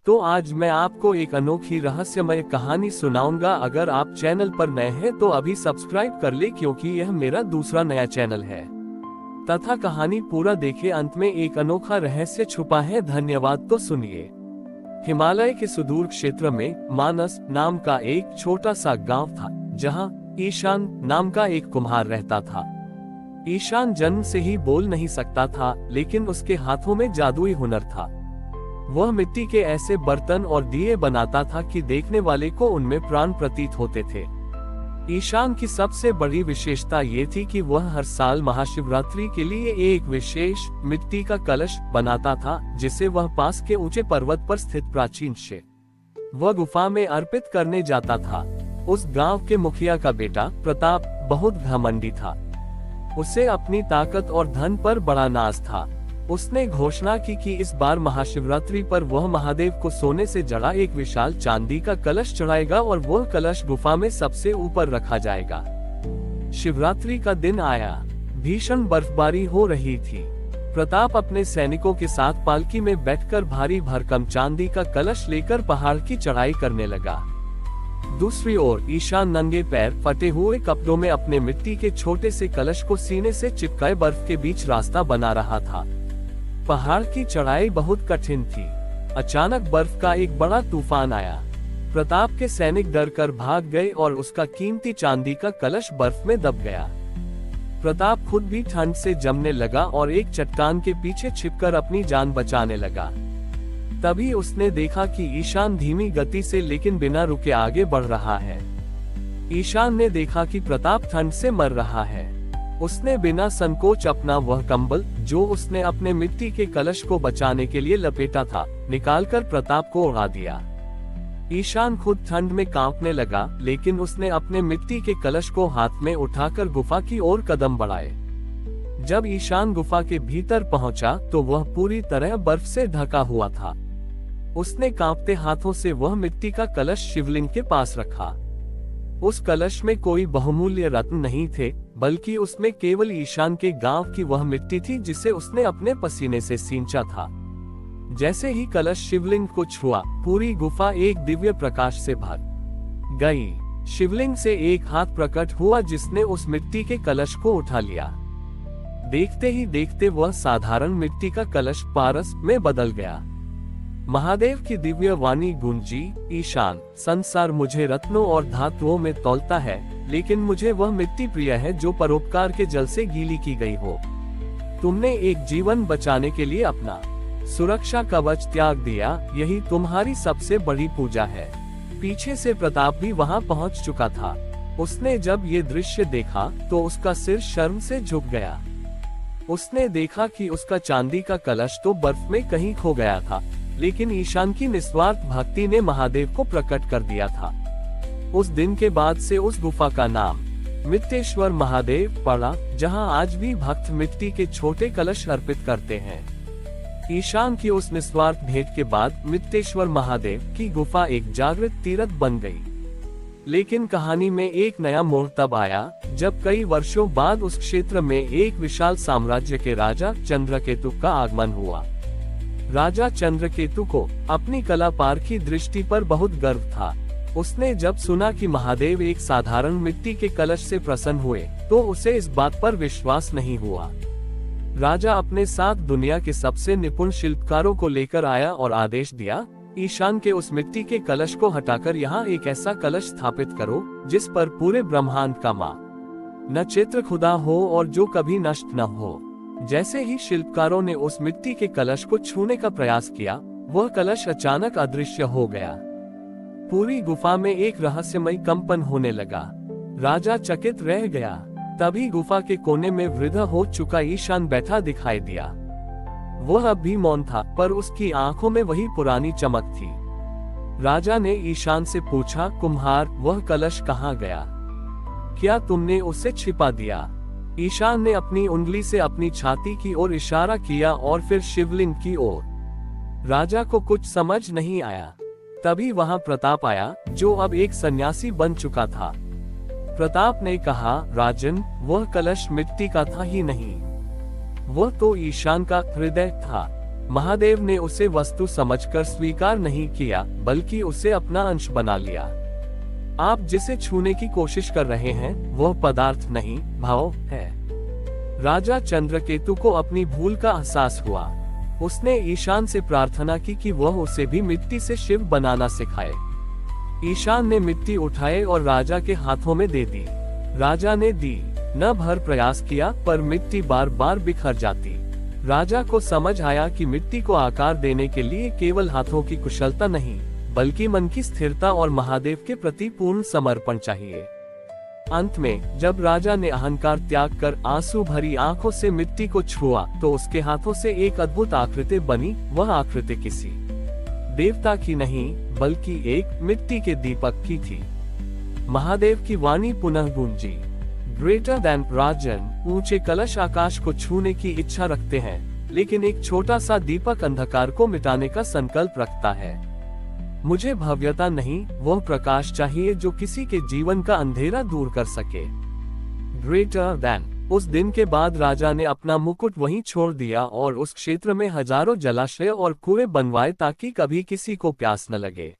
तो आज मैं आपको एक अनोखी रहस्यमय कहानी सुनाऊंगा। अगर आप चैनल पर नए हैं तो अभी सब्सक्राइब कर ले, क्योंकि यह मेरा दूसरा नया चैनल है। तथा कहानी पूरा देखे, अंत में एक अनोखा रहस्य छुपा है। धन्यवाद। तो सुनिए। हिमालय के सुदूर क्षेत्र में मानस नाम का एक छोटा सा गांव था, जहां ईशान नाम का एक कुम्हार रहता था। ईशान जन्म से ही बोल नहीं सकता था, लेकिन उसके हाथों में जादुई हुनर था। वह मिट्टी के ऐसे बर्तन और दिए बनाता था कि देखने वाले को उनमें प्राण प्रतीत होते थे। ईशान की सबसे बड़ी विशेषता ये थी कि वह हर साल महाशिवरात्रि के लिए एक विशेष मिट्टी का कलश बनाता था, जिसे वह पास के ऊंचे पर्वत पर स्थित प्राचीन शिव गुफा में अर्पित करने जाता था। उस गांव के मुखिया का बेटा प्रताप बहुत घमंडी था। उसे अपनी ताकत और धन पर बड़ा नाज था। उसने घोषणा की कि इस बार महाशिवरात्रि पर वह महादेव को सोने से जड़ा एक विशाल चांदी का कलश चढ़ाएगा और वह कलश गुफा में सबसे ऊपर रखा जाएगा। शिवरात्रि का दिन आया। भीषण बर्फबारी हो रही थी। प्रताप अपने सैनिकों के साथ पालकी में बैठकर भारी भरकम चांदी का कलश लेकर पहाड़ की चढ़ाई करने लगा। दूसरी ओर ईशान नंगे पैर फटे हुए कपड़ों में अपने मिट्टी के छोटे से कलश को सीने से चिपकाए बर्फ के बीच रास्ता बना रहा था। पहाड़ की चढ़ाई बहुत कठिन थी। अचानक बर्फ का एक बड़ा तूफान आया। प्रताप के सैनिक डरकर भाग गए और उसका कीमती चांदी का कलश बर्फ में दब गया। प्रताप खुद भी ठंड से जमने लगा और एक चट्टान के पीछे छिपकर अपनी जान बचाने लगा। तभी उसने देखा कि ईशान धीमी गति से लेकिन बिना रुके आगे बढ़ रहा है। ईशान ने देखा कि प्रताप ठंड से मर रहा है। उसने बिना संकोच अपना वह कंबल, जो उसने अपने मिट्टी के कलश को बचाने के लिए लपेटा था, निकालकर प्रताप को उड़ा दिया। ईशान खुद ठंड में कांपने लगा, लेकिन उसने अपने मिट्टी के कलश को हाथ में उठाकर गुफा की ओर कदम बढ़ाए। जब ईशान गुफा के भीतर पहुंचा तो वह पूरी तरह बर्फ से ढका हुआ था। उसने कांपते हाथों से वह मिट्टी का कलश शिवलिंग के पास रखा। उस कलश में कोई बहुमूल्य रत्न नहीं थे, बल्कि उसमें केवल ईशान के गांव की वह मिट्टी थी जिसे उसने अपने पसीने से सींचा था। जैसे ही कलश शिवलिंग को छुआ, पूरी गुफा एक दिव्य प्रकाश से भर गई। शिवलिंग से एक हाथ प्रकट हुआ, जिसने उस मिट्टी के कलश को उठा लिया। देखते ही देखते वह साधारण मिट्टी का कलश पारस में बदल गया। महादेव की दिव्य वाणी गूंजी, ईशान, संसार मुझे रत्नों और धातुओं में तौलता है, लेकिन मुझे वह मिट्टी प्रिय है जो परोपकार के जल से गीली की गई हो। तुमने एक जीवन बचाने के लिए अपना सुरक्षा कवच त्याग दिया, यही तुम्हारी सबसे बड़ी पूजा है। पीछे से प्रताप भी वहां पहुंच चुका था। उसने जब ये दृश्य देखा तो उसका सिर शर्म से झुक गया। उसने देखा कि उसका चांदी का कलश तो बर्फ में कहीं खो गया था, लेकिन ईशान की निस्वार्थ भक्ति ने महादेव को प्रकट कर दिया था। उस दिन के बाद से उस गुफा का नाम मिट्टेश्वर महादेव पड़ा, जहां आज भी भक्त मिट्टी के छोटे कलश अर्पित करते हैं। ईशान की उस निस्वार्थ भेंट के बाद मिट्टेश्वर महादेव की गुफा एक जागृत तीर्थ बन गई। लेकिन कहानी में एक नया मोड़ तब आया, जब कई वर्षों बाद उस क्षेत्र में एक विशाल साम्राज्य के राजा चंद्रकेतु का आगमन हुआ। राजा चंद्रकेतु को अपनी कला पारखी दृष्टि पर बहुत गर्व था। उसने जब सुना कि महादेव एक साधारण मिट्टी के कलश से प्रसन्न हुए, तो उसे इस बात पर विश्वास नहीं हुआ। राजा अपने साथ दुनिया के सबसे निपुण शिल्पकारों को लेकर आया और आदेश दिया, ईशान के उस मिट्टी के कलश को हटाकर यहाँ एक ऐसा कलश स्थापित करो जिस पर पूरे ब्रह्मांड का माँ न चित्र खुदा हो और जो कभी नष्ट न हो। जैसे ही शिल्पकारों ने उस मिट्टी के कलश को छूने का प्रयास किया, वह कलश अचानक अदृश्य हो गया। पूरी गुफा में एक रहस्यमय कंपन होने लगा। राजा चकित रह गया। तभी गुफा के कोने में वृद्ध हो चुका ईशान बैठा दिखाई दिया। वह अब भी मौन था, पर उसकी आंखों में वही पुरानी चमक थी। राजा ने ईशान से पूछा, कुम्हार, वह कलश कहाँ गया? क्या तुमने उसे छिपा दिया? ईशान ने अपनी उंगली से अपनी छाती की ओर इशारा किया और फिर शिवलिंग की ओर। राजा को कुछ समझ नहीं आया। तभी वहां प्रताप आया, जो अब एक सन्यासी बन चुका था। प्रताप ने कहा, राजन, वह कलश मिट्टी का था ही नहीं, वह तो ईशान का हृदय था। महादेव ने उसे वस्तु समझकर स्वीकार नहीं किया, बल्कि उसे अपना अंश बना लिया। आप जिसे छूने की कोशिश कर रहे हैं वह पदार्थ नहीं, भाव है। राजा चंद्रकेतु को अपनी भूल का एहसास हुआ। उसने ईशान से प्रार्थना की कि वह उसे भी मिट्टी से शिव बनाना सिखाए। ईशान ने मिट्टी उठाए और राजा के हाथों में दे दी। राजा ने दी न भर प्रयास किया, पर मिट्टी बार बार बिखर जाती। राजा को समझ आया कि मिट्टी को आकार देने के लिए केवल हाथों की कुशलता नहीं, बल्कि मन की स्थिरता और महादेव के प्रति पूर्ण समर्पण चाहिए। अंत में जब राजा ने अहंकार त्याग कर आंसू भरी आंखों से मिट्टी को छुआ, तो उसके हाथों से एक अद्भुत आकृति बनी। वह आकृति किसी देवता की नहीं, बल्कि एक मिट्टी के दीपक की थी। महादेव की वाणी पुनः गूंजी, ग्रेटर देन राजन। ऊंचे कलश आकाश को छूने की इच्छा रखते हैं, लेकिन एक छोटा सा दीपक अंधकार को मिटाने का संकल्प रखता है। मुझे भव्यता नहीं, वह प्रकाश चाहिए जो किसी के जीवन का अंधेरा दूर कर सके। Greater than. उस दिन के बाद राजा ने अपना मुकुट वहीं छोड़ दिया और उस क्षेत्र में हजारों जलाशय और कुएं बनवाए ताकि कभी किसी को प्यास न लगे।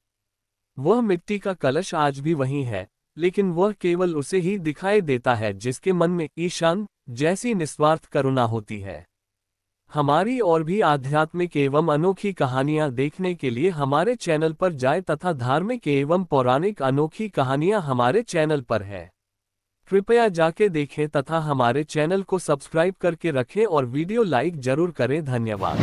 वह मिट्टी का कलश आज भी वहीं है, लेकिन वह केवल उसे ही दिखाई देता है जिसके मन में ईशान जैसी निस्वार्थ करुणा होती है। हमारी और भी आध्यात्मिक एवं अनोखी कहानियां देखने के लिए हमारे चैनल पर जाएं तथा धार्मिक एवं पौराणिक अनोखी कहानियां हमारे चैनल पर है। कृपया जाके देखें तथा हमारे चैनल को सब्सक्राइब करके रखें और वीडियो लाइक जरूर करें। धन्यवाद।